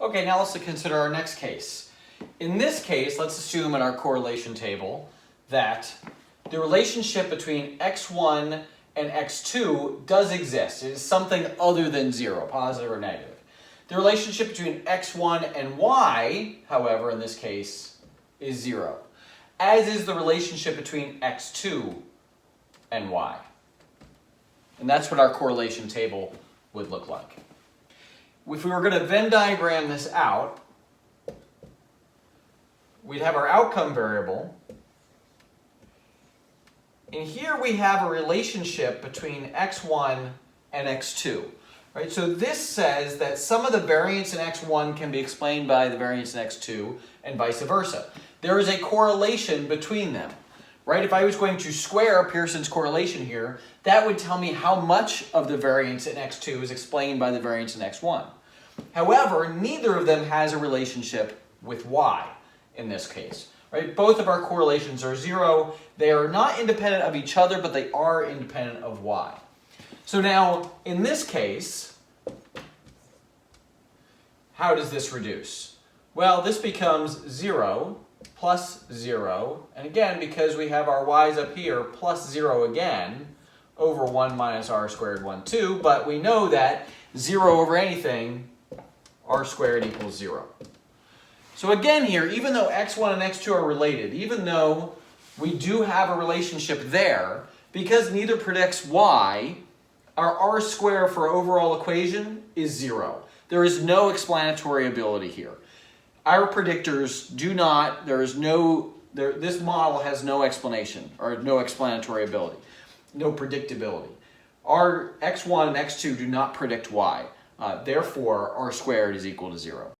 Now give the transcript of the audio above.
Okay, now let's consider our next case. In this case, let's assume in our correlation table that the relationship between x1 and x2 does exist. It is something other than 0, positive or negative. The relationship between x1 and y, however, in this case, is 0, as is the relationship between x2 and y. And that's what our correlation table would look like. If we were going to Venn diagram this out, we'd have our outcome variable. And here we have a relationship between x1 and x2. Right? So this says that some of the variance in x1 can be explained by the variance in x2 and vice versa. There is a correlation between them. Right? If I was going to square Pearson's correlation here, that would tell me how much of the variance in x2 is explained by the variance in x1. However, neither of them has a relationship with y in this case. Right? Both of our correlations are 0. They are not independent of each other, but they are independent of y. So now, in this case, how does this reduce? Well, this becomes 0 plus 0, and again, because we have our y's up here, plus 0 again, over 1 minus r squared 1, 2, but we know that 0 over anything, r squared equals 0. So again here, even though x1 and x2 are related, even though we do have a relationship there, because neither predicts y, our r squared for overall equation is 0. There is no explanatory ability here. Our predictors do not, this model has no explanation or no explanatory ability, no predictability. Our x1 and x2 do not predict y. Therefore, r squared is equal to 0.